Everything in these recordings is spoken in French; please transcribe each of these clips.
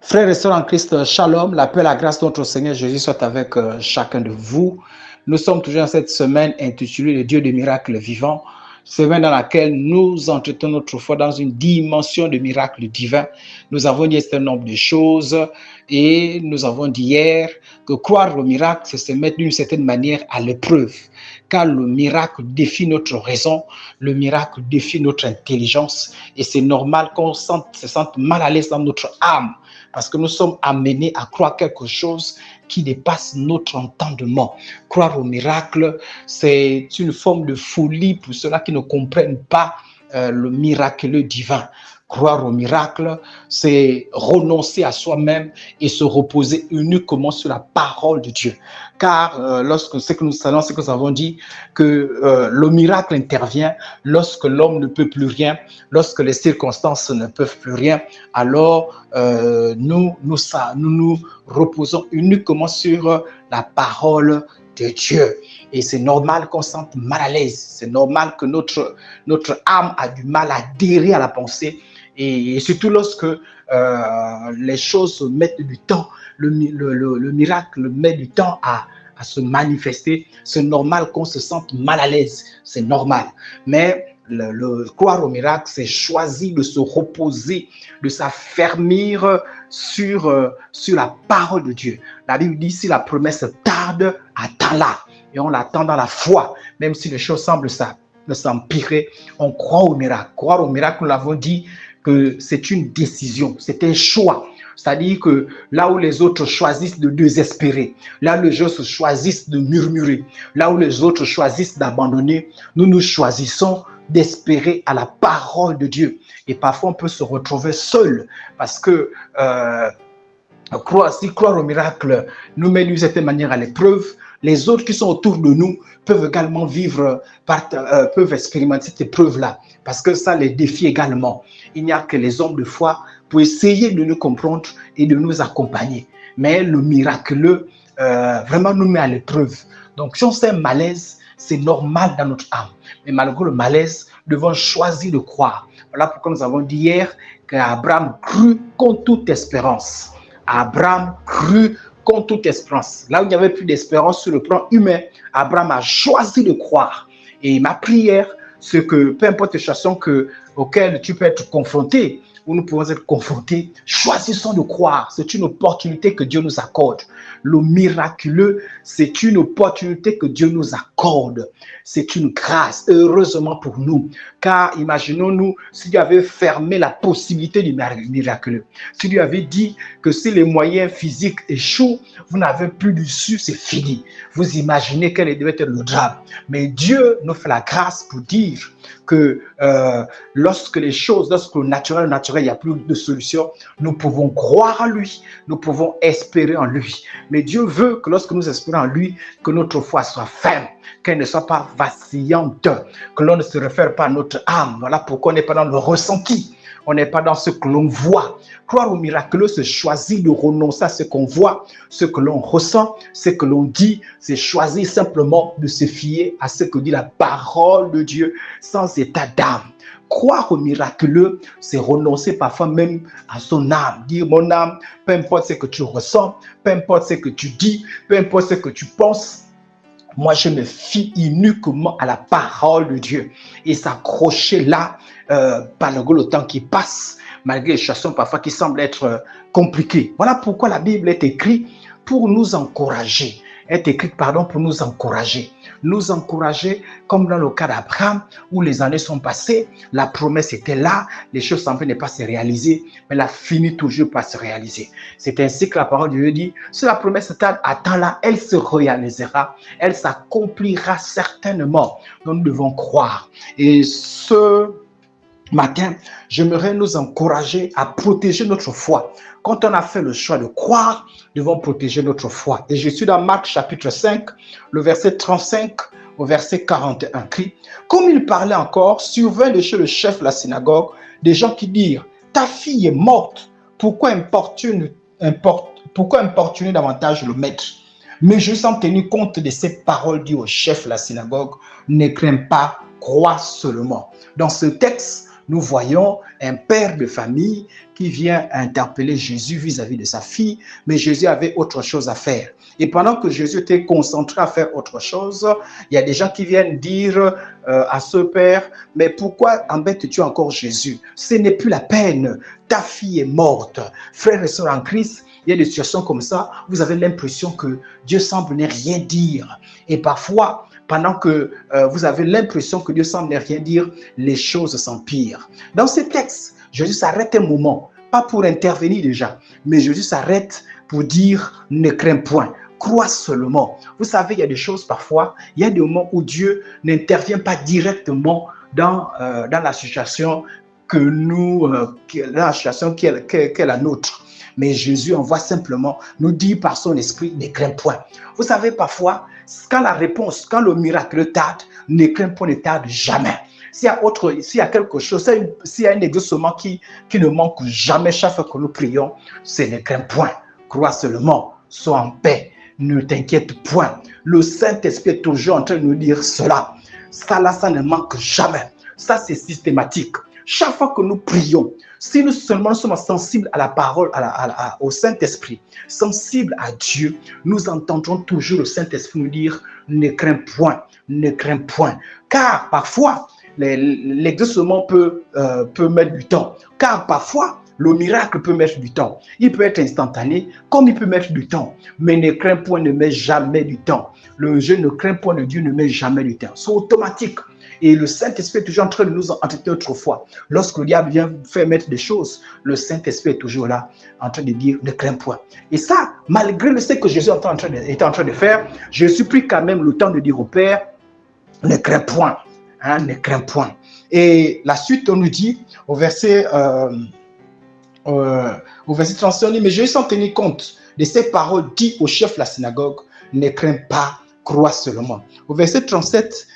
Frères et sœurs en Christ, shalom, la paix, la grâce de notre Seigneur Jésus soit avec chacun de vous. Nous sommes toujours dans cette semaine intitulée Le Dieu des miracles vivants, semaine dans laquelle nous entretenons notre foi dans une dimension de miracles divins. Nous avons dit un certain nombre de choses et nous avons dit hier que croire au miracle, c'est se mettre d'une certaine manière à l'épreuve. Car le miracle défie notre raison, le miracle défie notre intelligence et c'est normal qu'on se sente mal à l'aise dans notre âme. Parce que nous sommes amenés à croire quelque chose qui dépasse notre entendement. Croire au miracle, c'est une forme de folie pour ceux-là qui ne comprennent pas le miraculeux divin. Croire au miracle, c'est renoncer à soi-même et se reposer uniquement sur la parole de Dieu. Car lorsque c'est que nous savons, c'est que nous avons dit que le miracle intervient lorsque l'homme ne peut plus rien, lorsque les circonstances ne peuvent plus rien, alors nous nous reposons uniquement sur la parole de Dieu. Et c'est normal qu'on se sente mal à l'aise. C'est normal que notre âme a du mal à adhérer à la pensée. Et surtout lorsque les choses mettent du temps, le miracle met du temps à se manifester, c'est normal qu'on se sente mal à l'aise. C'est normal. Mais le croire au miracle, c'est choisir de se reposer, de s'affermir sur la parole de Dieu. La Bible dit, si la promesse tarde, attends-la. Et on l'attend dans la foi, même si les choses semblent s'empirer, on croit au miracle. Croire au miracle, nous l'avons dit, que c'est une décision, c'est un choix. C'est-à-dire que là où les autres choisissent de désespérer, là où les autres choisissent de murmurer, là où les autres choisissent d'abandonner, nous choisissons d'espérer à la parole de Dieu. Et parfois, on peut se retrouver seul parce que croire au miracle nous met d'une certaine manière à l'épreuve. Les autres qui sont autour de nous peuvent également peuvent expérimenter cette épreuve-là, parce que ça les défie également. Il n'y a que les hommes de foi pour essayer de nous comprendre et de nous accompagner. Mais le miraculeux vraiment nous met à l'épreuve. Donc, si on sent un malaise, c'est normal dans notre âme. Mais malgré le malaise, nous devons choisir de croire. Voilà pourquoi nous avons dit hier qu'Abraham crut contre toute espérance. Abraham crut contre toute espérance. Là où il n'y avait plus d'espérance sur le plan humain, Abraham a choisi de croire. Et ma prière, c'est que peu importe les situations auxquelles tu peux être confronté, où nous pouvons être confrontés, choisissons de croire. C'est une opportunité que Dieu nous accorde. Le miraculeux, c'est une opportunité que Dieu nous accorde. C'est une grâce, heureusement pour nous. Car imaginons-nous, si Dieu avait fermé la possibilité du miraculeux, si Dieu avait dit que si les moyens physiques échouent, vous n'avez plus d'issue, c'est fini. Vous imaginez quel devait être le drame. Mais Dieu nous fait la grâce pour dire que lorsque le naturel, il n'y a plus de solution, nous pouvons croire en lui, nous pouvons espérer en lui. Mais Dieu veut que lorsque nous espérons en lui, que notre foi soit ferme, qu'elle ne soit pas vacillante, que l'on ne se réfère pas à notre âme. Voilà pourquoi on n'est pas dans le ressenti. On n'est pas dans ce que l'on voit. Croire au miraculeux, c'est choisir de renoncer à ce qu'on voit, ce que l'on ressent, ce que l'on dit. C'est choisir simplement de se fier à ce que dit la parole de Dieu sans état d'âme. Croire au miraculeux, c'est renoncer parfois même à son âme. Dire mon âme, peu importe ce que tu ressens, peu importe ce que tu dis, peu importe ce que tu penses, moi, je me fie uniquement à la parole de Dieu et s'accrocher là, malgré le temps qui passe, malgré les situations parfois qui semblent être compliquées. Voilà pourquoi la Bible est écrite pour nous encourager. Pour nous encourager. Nous encourager, comme dans le cas d'Abraham, où les années sont passées, la promesse était là, les choses semblaient ne pas se réaliser, mais elle a fini toujours par se réaliser. C'est ainsi que la parole de Dieu dit, si la promesse tarde, attends-la, elle se réalisera, elle s'accomplira certainement. Donc nous devons croire. Et ce matin, j'aimerais nous encourager à protéger notre foi. Quand on a fait le choix de croire, nous devons protéger notre foi. Et je suis dans Marc chapitre 5, le verset 35 au verset 41. Comme il parlait encore, survint de chez le chef de la synagogue des gens qui dirent, ta fille est morte, pourquoi importuner davantage le maître? Mais je sans tenir compte de ces paroles dit au chef de la synagogue, ne crains pas, crois seulement. Dans ce texte, nous voyons un père de famille qui vient interpeller Jésus vis-à-vis de sa fille, mais Jésus avait autre chose à faire. Et pendant que Jésus était concentré à faire autre chose, il y a des gens qui viennent dire à ce père, mais pourquoi embêtes-tu encore Jésus? Ce n'est plus la peine, ta fille est morte. Frères et sœurs en Christ, il y a des situations comme ça, vous avez l'impression que Dieu semble ne rien dire. Et parfois, pendant que vous avez l'impression que Dieu semble ne rien dire, les choses s'empirent. Dans ce texte, Jésus s'arrête un moment, pas pour intervenir déjà, mais Jésus s'arrête pour dire « ne crains point ». Crois seulement. Vous savez, il y a des choses parfois, il y a des moments où Dieu n'intervient pas directement dans la situation que nous, la situation qui est la nôtre. Mais Jésus envoie simplement nous dire par son esprit, ne crains point. Vous savez, parfois, quand la réponse, quand le miracle tarde, ne crains point, ne tarde jamais. S'il y a quelque chose, s'il y a un exaucement qui ne manque jamais chaque fois que nous prions, c'est ne crains point. Crois seulement, sois en paix. Ne t'inquiète point. Le Saint-Esprit est toujours en train de nous dire cela. Ça là, ça ne manque jamais. Ça, c'est systématique. Chaque fois que nous prions, si nous seulement sommes sensibles à la parole, au Saint-Esprit, sensibles à Dieu, nous entendrons toujours le Saint-Esprit nous dire « ne crains point, ne crains point ». Car parfois, l'exaucement peut mettre du temps. Car parfois, le miracle peut mettre du temps. Il peut être instantané, comme il peut mettre du temps. Mais ne crains point ne met jamais du temps. Le je ne crains point de Dieu ne met jamais du temps. C'est automatique. Et le Saint-Esprit est toujours en train de nous entêter autrefois. Lorsque le diable vient faire mettre des choses, le Saint-Esprit est toujours là, en train de dire ne crains point. Et ça, malgré le fait que Jésus était en train de faire, Jésus prit quand même le temps de dire au Père, ne crains point, hein, ne crains point. Et la suite, on nous dit au verset 31, on dit, mais Jésus, sans tenir compte de ces paroles, dit au chef de la synagogue, ne crains pas, crois seulement. Au verset 37,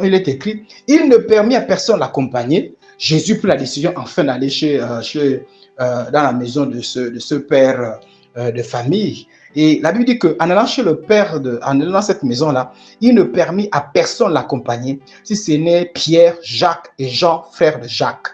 il est écrit, il ne permit à personne de l'accompagner. Jésus prit la décision enfin d'aller dans la maison de ce père de famille. Et la Bible dit qu'en allant chez le père, en allant dans cette maison-là, il ne permit à personne de l'accompagner, si ce n'est Pierre, Jacques et Jean, frères de Jacques.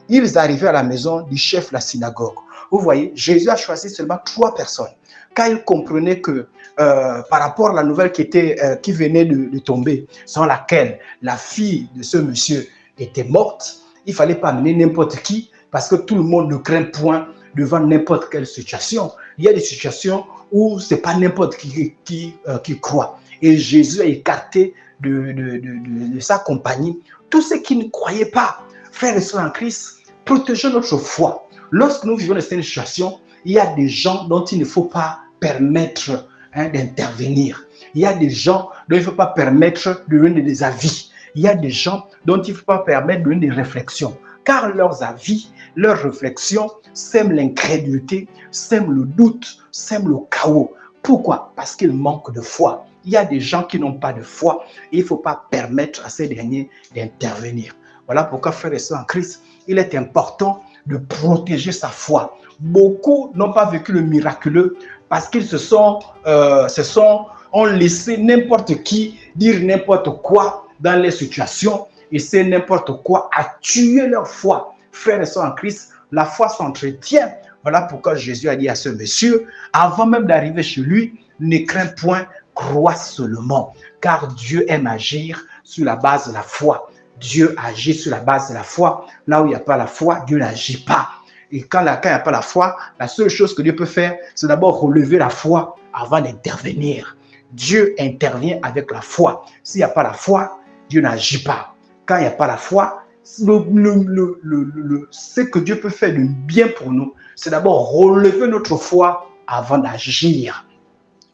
Ils arrivaient à la maison du chef de la synagogue. Vous voyez, Jésus a choisi seulement 3 personnes. Car il comprenait que par rapport à la nouvelle qui venait de tomber, sans laquelle la fille de ce monsieur était morte, il ne fallait pas amener n'importe qui, parce que tout le monde ne craint point devant n'importe quelle situation. Il y a des situations où ce n'est pas n'importe qui croit. Et Jésus a écarté de sa compagnie tous ceux qui ne croyaient pas. Frères et sœurs en Christ, protégeons notre foi. Lorsque nous vivons dans cette situation, il y a des gens dont il ne faut pas permettre d'intervenir. Il y a des gens dont il ne faut pas permettre de donner des avis. Il y a des gens dont il ne faut pas permettre de donner des réflexions. Car leurs avis, leurs réflexions sèment l'incrédulité, sèment le doute, sèment le chaos. Pourquoi? Parce qu'ils manquent de foi. Il y a des gens qui n'ont pas de foi et il ne faut pas permettre à ces derniers d'intervenir. Voilà pourquoi, frères et sœurs en Christ, il est important de protéger sa foi. Beaucoup n'ont pas vécu le miraculeux parce qu'ils ont laissé n'importe qui dire n'importe quoi dans les situations et c'est n'importe quoi a tué leur foi. Frères et sœurs en Christ, la foi s'entretient. Voilà pourquoi Jésus a dit à ce monsieur, avant même d'arriver chez lui, ne crains point, crois seulement, car Dieu aime agir sur la base de la foi. Dieu agit sur la base de la foi. Là où il n'y a pas la foi, Dieu n'agit pas. Et quand il n'y a pas la foi, la seule chose que Dieu peut faire, c'est d'abord relever la foi avant d'intervenir. Dieu intervient avec la foi. S'il n'y a pas la foi, Dieu n'agit pas. Quand il n'y a pas la foi, ce que Dieu peut faire de bien pour nous, c'est d'abord relever notre foi avant d'agir.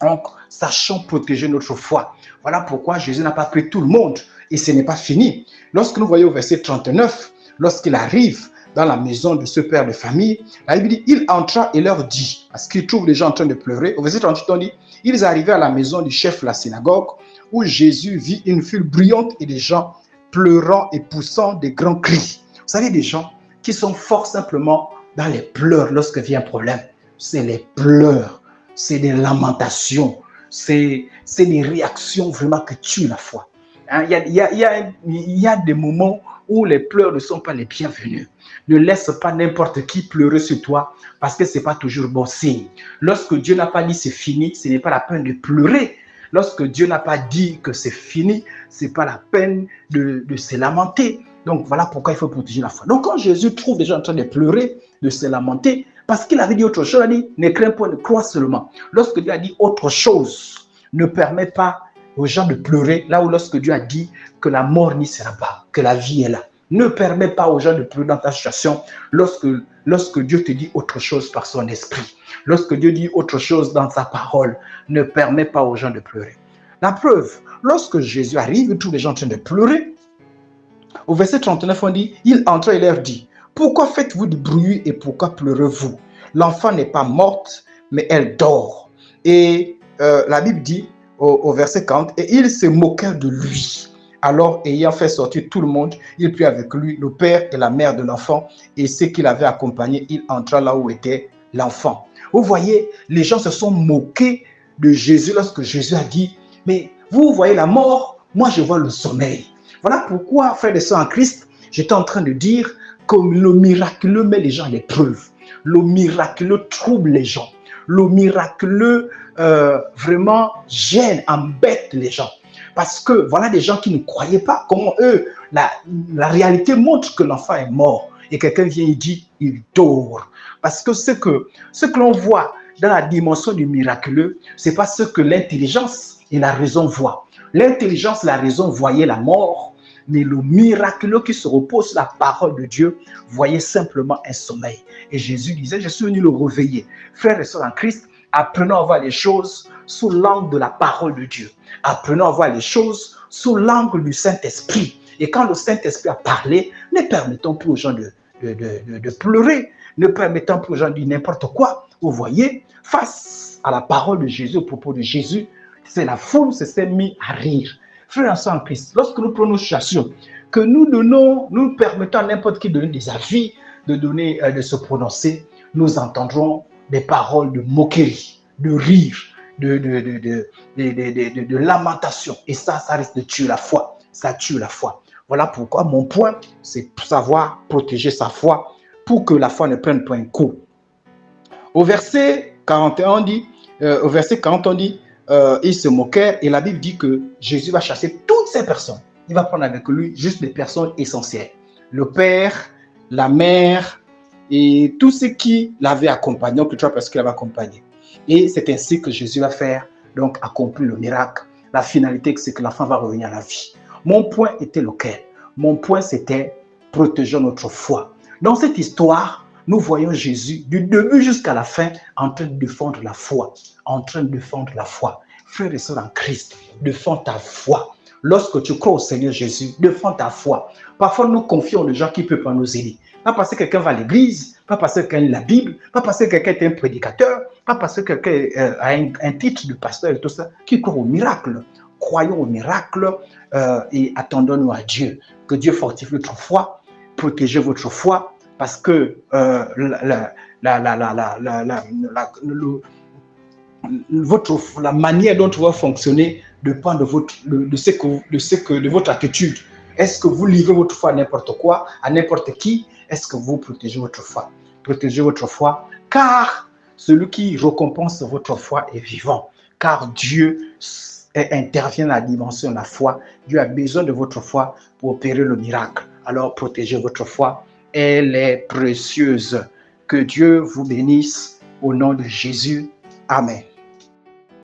Donc, sachons protéger notre foi. Voilà pourquoi Jésus n'a pas pris tout le monde. Et ce n'est pas fini. Lorsque nous voyons au verset 39, lorsqu'il arrive dans la maison de ce père de famille, la Bible dit, il entra et leur dit, parce qu'il trouve les gens en train de pleurer. Au verset 38, on dit, ils arrivaient à la maison du chef de la synagogue, où Jésus vit une foule bruyante et des gens pleurant et poussant des grands cris. Vous savez, des gens qui sont forts simplement dans les pleurs lorsque vient un problème. C'est les pleurs, c'est des lamentations, c'est des réactions vraiment qui tuent la foi. Hein, il y a des moments où les pleurs ne sont pas les bienvenus. Ne laisse pas n'importe qui pleurer sur toi parce que ce n'est pas toujours bon signe. Lorsque Dieu n'a pas dit c'est fini, ce n'est pas la peine de pleurer. Lorsque Dieu n'a pas dit que c'est fini, ce n'est pas la peine de se lamenter. Donc voilà pourquoi il faut protéger la foi. Donc quand Jésus trouve des gens en train de pleurer, de se lamenter, parce qu'il avait dit autre chose, il a dit ne crains pas, ne crois seulement. Lorsque Dieu a dit autre chose, ne permet pas aux gens de pleurer, là où lorsque Dieu a dit que la mort n'y sera pas, que la vie est là. Ne permets pas aux gens de pleurer dans ta situation lorsque Dieu te dit autre chose par son esprit. Lorsque Dieu dit autre chose dans sa parole, ne permets pas aux gens de pleurer. La preuve, lorsque Jésus arrive, tous les gens sont en train de pleurer. Au verset 39, on dit, il entra et leur dit, pourquoi faites-vous du bruit et pourquoi pleurez-vous? L'enfant n'est pas morte, mais elle dort. Et la Bible dit, au verset 40, et ils se moquèrent de lui. Alors, ayant fait sortir tout le monde, il prit avec lui le père et la mère de l'enfant et ceux qui l'avaient accompagné, il entra là où était l'enfant. Vous voyez, les gens se sont moqués de Jésus lorsque Jésus a dit, mais vous voyez la mort, moi je vois le sommeil. Voilà pourquoi, frères et sœurs en Christ, j'étais en train de dire que le miraculeux met les gens à l'épreuve. Le miraculeux trouble les gens. Le miraculeux vraiment gêne, embête les gens. Parce que voilà des gens qui ne croyaient pas comment eux, la réalité montre que l'enfant est mort. Et quelqu'un vient et dit, il dort. Parce que ce que l'on voit dans la dimension du miraculeux, ce n'est pas ce que l'intelligence et la raison voient. L'intelligence et la raison voyaient la mort, mais le miraculeux qui se repose sur la parole de Dieu voyait simplement un sommeil. Et Jésus disait, je suis venu le réveiller. Frères et sœurs en Christ, apprenons à voir les choses sous l'angle de la parole de Dieu. Apprenons à voir les choses sous l'angle du Saint-Esprit. Et quand le Saint-Esprit a parlé, ne permettons plus aux gens de pleurer, ne permettons plus aux gens de dire n'importe quoi. Vous voyez, face à la parole de Jésus, au propos de Jésus, c'est la foule s'est mise à rire. Frères et sœurs en Christ, lorsque nous prenons situation, que nous permettons à n'importe qui de donner des avis, de se prononcer, nous entendrons des paroles de moquerie, de rire, de lamentation. Et ça risque de tuer la foi. Ça tue la foi. Voilà pourquoi mon point, c'est savoir protéger sa foi pour que la foi ne prenne pas un coup. Au verset 41, on dit, ils se moquèrent et la Bible dit que Jésus va chasser toutes ces personnes. Il va prendre avec lui juste des personnes essentielles. Le père, la mère et tous ceux qui l'avaient accompagné, donc trois personnes qui l'avaient accompagné. Et c'est ainsi que Jésus va faire, donc accomplir le miracle. La finalité, c'est que l'enfant va revenir à la vie. Mon point était lequel? Mon point, c'était protéger notre foi. Dans cette histoire, nous voyons Jésus du début jusqu'à la fin en train de défendre la foi. En train de défendre la foi. Frères et sœurs en Christ, défends ta foi. Lorsque tu crois au Seigneur Jésus, défends ta foi. Parfois, nous confions aux gens qui ne peuvent pas nous aider. Pas parce que quelqu'un va à l'église, pas parce que quelqu'un lit la Bible, pas parce que quelqu'un est un prédicateur, pas parce que quelqu'un a un titre de pasteur et tout ça, qui croit au miracle. Croyons au miracle et attendons-nous à Dieu. Que Dieu fortifie notre foi, protégez votre foi, parce que la manière dont vous va fonctionner dépend de votre attitude. Est-ce que vous livrez votre foi à n'importe quoi, à n'importe qui? Est-ce que vous protégez votre foi? Protégez votre foi, car celui qui récompense votre foi est vivant. Car Dieu intervient dans la dimension de la foi. Dieu a besoin de votre foi pour opérer le miracle. Alors protégez votre foi. Elle est précieuse. Que Dieu vous bénisse au nom de Jésus. Amen.